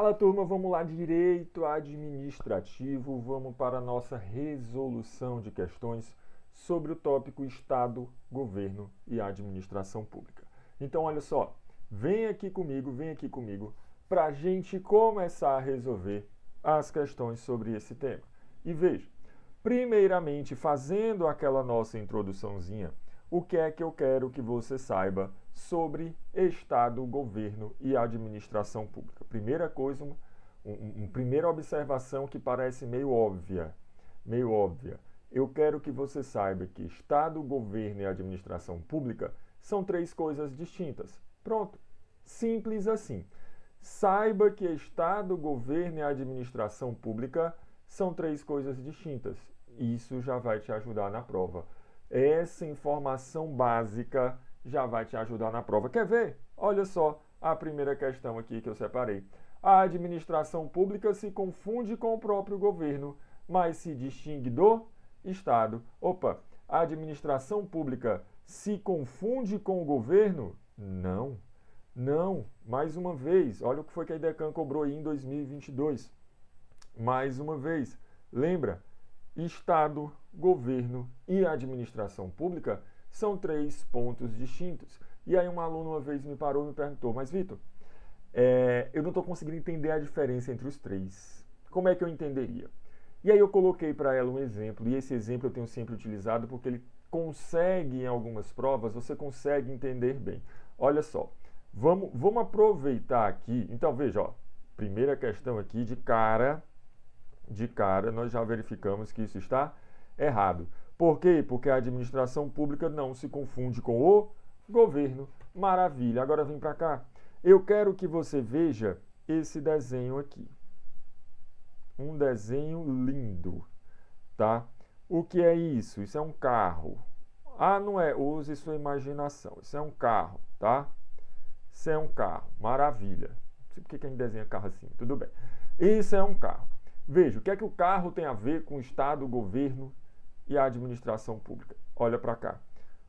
Fala, turma, vamos lá, direito administrativo, vamos para a nossa resolução de questões sobre o tópico Estado, Governo e Administração Pública. Então, olha só, vem aqui comigo, para a gente começar a resolver as questões sobre esse tema. E veja, primeiramente, fazendo aquela nossa introduçãozinha, o que é que eu quero que você saiba sobre Estado, Governo e Administração Pública? Primeira coisa, primeira observação que parece meio óbvia. Eu quero que você saiba que Estado, Governo e Administração Pública são três coisas distintas. Pronto. Simples assim. Saiba que Estado, Governo e Administração Pública são três coisas distintas. Isso já vai te ajudar na prova. Essa informação básica já vai te ajudar na prova. Quer ver? Olha só a primeira questão aqui que eu separei. A administração pública se confunde com o próprio governo, mas se distingue do Estado. Opa, a administração pública se confunde com o governo? Não. Mais uma vez, olha o que foi que a IDECAN cobrou aí em 2022. Mais uma vez, lembra? Estado, governo e administração pública são três pontos distintos. E aí um aluno uma vez me parou e me perguntou, mas Vitor, eu não estou conseguindo entender a diferença entre os três. Como é que eu entenderia? E aí eu coloquei para ela um exemplo, e esse exemplo eu tenho sempre utilizado porque ele consegue, em algumas provas, você consegue entender bem. Olha só, vamos aproveitar aqui. Então veja, ó, primeira questão aqui de cara, nós já verificamos que isso está errado. Por quê? Porque a administração pública não se confunde com o governo. Maravilha. Agora vem para cá. Eu quero que você veja esse desenho aqui. Um desenho lindo, tá? O que é isso? Isso é um carro. Ah, não é. Use sua imaginação. Isso é um carro, tá? Isso é um carro. Maravilha. Não sei por que a gente desenha carro assim. Tudo bem. Isso é um carro. Veja, o que é que o carro tem a ver com o Estado, o governo e a administração pública? Olha para cá.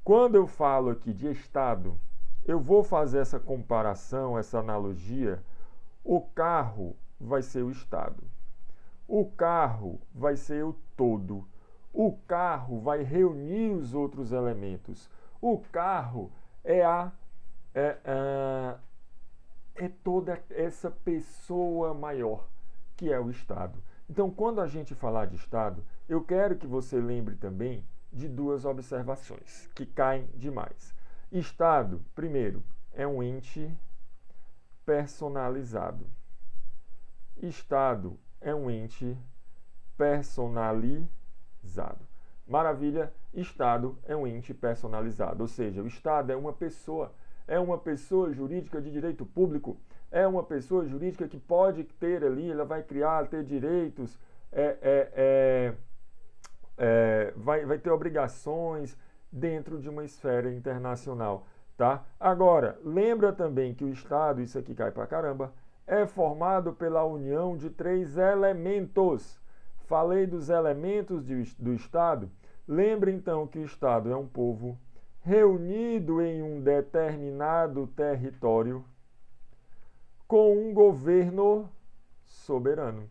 Quando eu falo aqui de Estado, eu vou fazer essa comparação, essa analogia. O carro vai ser o Estado. O carro vai ser o todo. O carro vai reunir os outros elementos. O carro é toda essa pessoa maior, que é o Estado. Então, quando a gente falar de Estado, eu quero que você lembre também de duas observações que caem demais. Estado, primeiro, é um ente personalizado. Estado é um ente personalizado. Maravilha, Estado é um ente personalizado, ou seja, o Estado é uma pessoa jurídica de direito público, é uma pessoa jurídica que pode ter ali, ela vai criar, ter direitos, vai ter obrigações dentro de uma esfera internacional, tá? Agora, lembra também que o Estado, isso aqui cai pra caramba, é formado pela união de três elementos. Falei dos elementos do Estado. Lembra então que o Estado é um povo reunido em um determinado território com um governo soberano.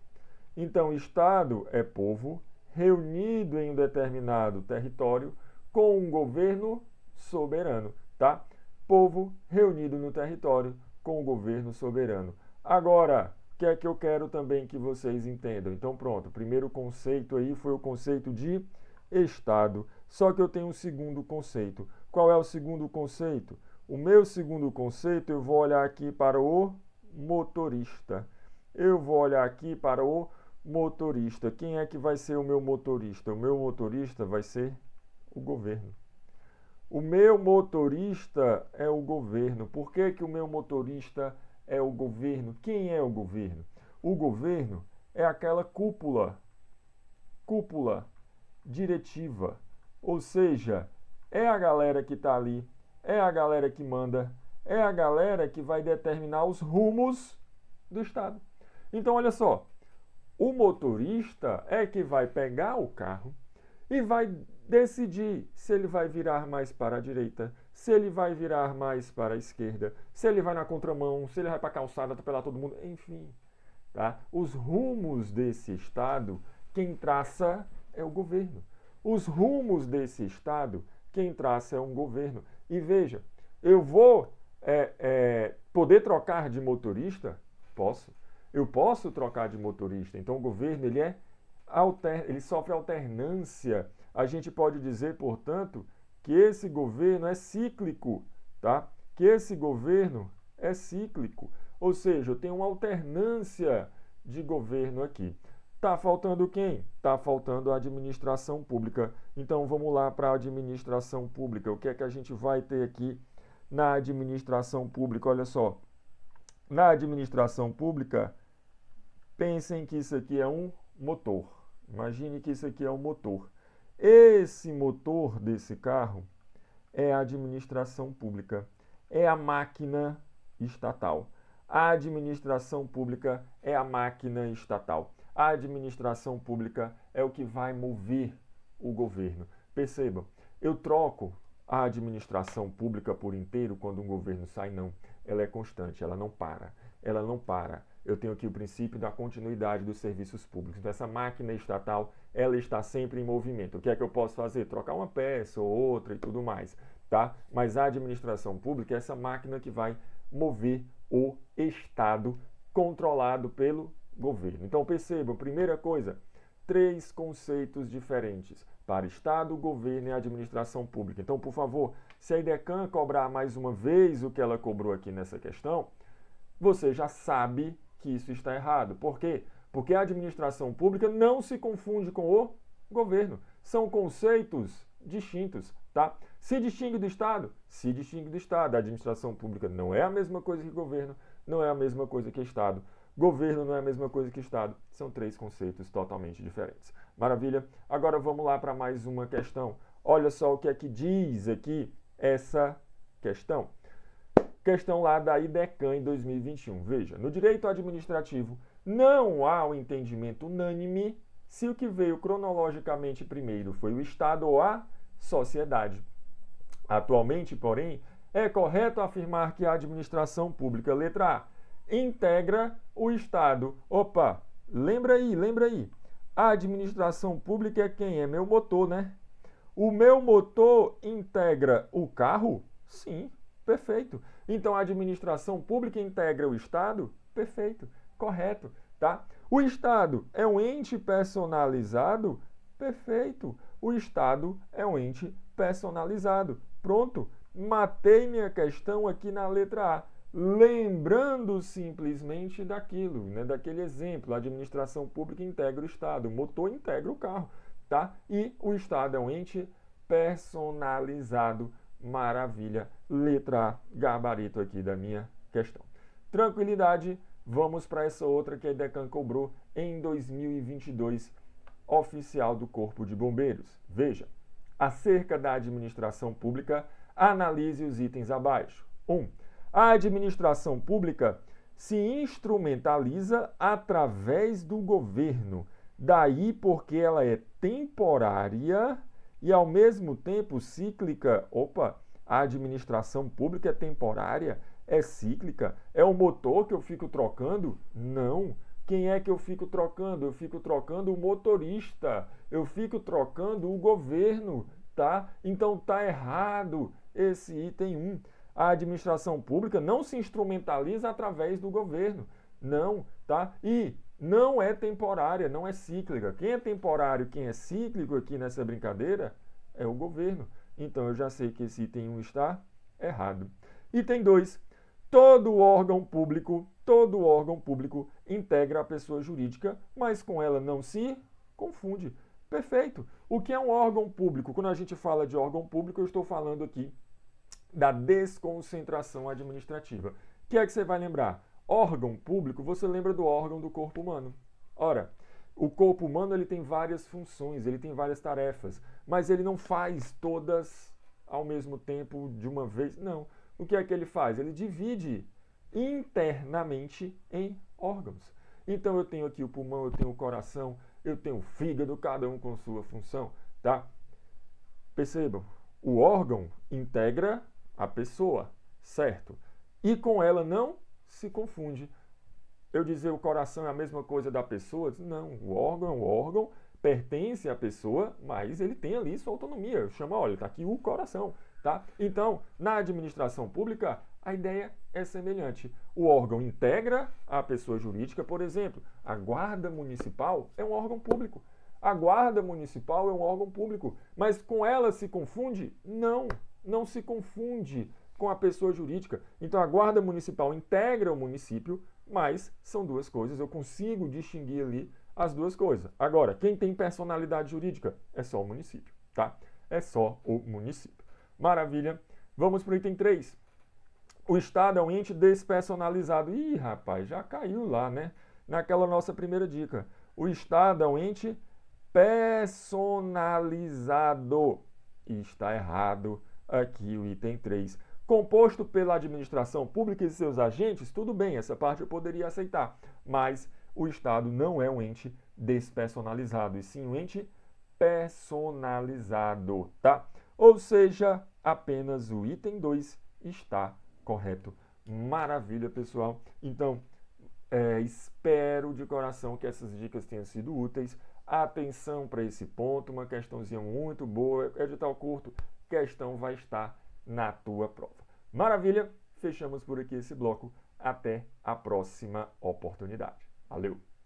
Então, Estado é povo reunido em um determinado território com um governo soberano, tá? Povo reunido no território com um governo soberano. Agora, o que é que eu quero também que vocês entendam? Então, pronto, o primeiro conceito aí foi o conceito de Estado. Só que eu tenho um segundo conceito. Qual é o segundo conceito? O meu segundo conceito, eu vou olhar aqui para o motorista. Eu vou olhar aqui para o motorista. Quem é que vai ser o meu motorista? O meu motorista vai ser o governo. O meu motorista é o governo. Por que que o meu motorista é o governo? Quem é o governo? O governo é aquela cúpula diretiva. Ou seja, é a galera que está ali, é a galera que manda, é a galera que vai determinar os rumos do Estado. Então, olha só, o motorista é que vai pegar o carro e vai decidir se ele vai virar mais para a direita, se ele vai virar mais para a esquerda, se ele vai na contramão, se ele vai para a calçada atropelar todo mundo, enfim. tá? Os rumos desse Estado, quem traça é o governo. Os rumos desse Estado, quem traça é um governo. E veja, eu vou poder trocar de motorista? Posso. Eu posso trocar de motorista. Então o governo ele sofre alternância. A gente pode dizer, portanto, que esse governo é cíclico, tá? Que esse governo é cíclico. Ou seja, eu tenho uma alternância de governo aqui. Tá faltando quem? Tá faltando a administração pública. Então vamos lá para a administração pública. O que é que a gente vai ter aqui na administração pública? Olha só. Na administração pública, pensem que isso aqui é um motor. Imagine que isso aqui é um motor. Esse motor desse carro é a administração pública. É a máquina estatal. A administração pública é a máquina estatal. A administração pública é o que vai mover o governo. Percebam, eu troco a administração pública por inteiro quando um governo sai, não. Ela é constante, ela não para. Ela não para. Eu tenho aqui o princípio da continuidade dos serviços públicos. Então, essa máquina estatal, ela está sempre em movimento. O que é que eu posso fazer? Trocar uma peça ou outra e tudo mais, tá? Mas a administração pública é essa máquina que vai mover o Estado controlado pelo governo. Então percebam, primeira coisa, 3 conceitos diferentes para Estado, governo e administração pública. Então, por favor, se a IDECAN cobrar mais uma vez o que ela cobrou aqui nessa questão, você já sabe que isso está errado. Por quê? Porque a administração pública não se confunde com o governo. São conceitos distintos, tá? Se distingue do Estado? Se distingue do Estado. A administração pública não é a mesma coisa que governo, não é a mesma coisa que Estado. Governo não é a mesma coisa que Estado. São 3 conceitos totalmente diferentes. Maravilha? Agora vamos lá para mais uma questão. Olha só o que é que diz aqui essa questão. Questão lá da IDECAN em 2021. Veja, no direito administrativo não há um entendimento unânime se o que veio cronologicamente primeiro foi o Estado ou a sociedade. Atualmente, porém, é correto afirmar que a administração pública, letra A, integra o Estado. Opa, lembra aí. A administração pública é quem? É meu motor, né? O meu motor integra o carro? Sim, perfeito. Então a administração pública integra o Estado? Perfeito, correto, tá? O Estado é um ente personalizado? Perfeito. O Estado é um ente personalizado. Pronto, matei minha questão aqui na letra A. Lembrando simplesmente daquilo, né, daquele exemplo, a administração pública integra o Estado, o motor integra o carro, tá? E o Estado é um ente personalizado. Maravilha. Letra A, gabarito aqui da minha questão. Tranquilidade, vamos para essa outra que a IDECAN cobrou em 2022, oficial do Corpo de Bombeiros. Veja, acerca da administração pública, analise os itens abaixo. 1. A administração pública se instrumentaliza através do governo. Daí porque ela é temporária e ao mesmo tempo cíclica. Opa, a administração pública é temporária, é cíclica, é o motor que eu fico trocando? Não. Quem é que eu fico trocando? Eu fico trocando o motorista, eu fico trocando o governo, tá? Então tá errado esse item 1. A administração pública não se instrumentaliza através do governo, não, tá? E não é temporária, não é cíclica. Quem é temporário, quem é cíclico aqui nessa brincadeira é o governo. Então eu já sei que esse item 1 está errado. Item 2. Todo órgão público integra a pessoa jurídica, mas com ela não se confunde. Perfeito. O que é um órgão público? Quando a gente fala de órgão público, eu estou falando aqui da desconcentração administrativa. O que é que você vai lembrar? Órgão público, você lembra do órgão do corpo humano. Ora, o corpo humano ele tem várias funções, ele tem várias tarefas, mas ele não faz todas ao mesmo tempo de uma vez. Não. O que é que ele faz? Ele divide internamente em órgãos. Então eu tenho aqui o pulmão, eu tenho o coração, eu tenho o fígado, cada um com sua função, tá? Percebam, o órgão integra a pessoa, certo? E com ela não se confunde. eu dizer o coração é a mesma coisa da pessoa? Não, o órgão é um órgão, pertence à pessoa, mas ele tem ali sua autonomia. Eu chamo, olha, está aqui o coração, tá? Então, na administração pública, a ideia é semelhante. O órgão integra a pessoa jurídica, por exemplo, a Guarda Municipal é um órgão público. A Guarda Municipal é um órgão público, mas com ela se confunde? Não, não se confunde com a pessoa jurídica. Então, a Guarda Municipal integra o município, mas são duas coisas, eu consigo distinguir ali as duas coisas. Agora, quem tem personalidade jurídica é só o município, tá? É só o município. Maravilha. Vamos para o item 3. O Estado é um ente despersonalizado. Ih, rapaz, já caiu lá, né? Naquela nossa primeira dica. O Estado é um ente personalizado. E está errado aqui o item 3. Composto pela administração pública e seus agentes, tudo bem, essa parte eu poderia aceitar. Mas o Estado não é um ente despersonalizado, e sim um ente personalizado, tá? Ou seja, apenas o item 2 está correto. Maravilha, pessoal. Então, espero de coração que essas dicas tenham sido úteis. Atenção para esse ponto, uma questãozinha muito boa, edital curto, questão vai estar na tua prova. Maravilha, fechamos por aqui esse bloco. Até a próxima oportunidade. Valeu!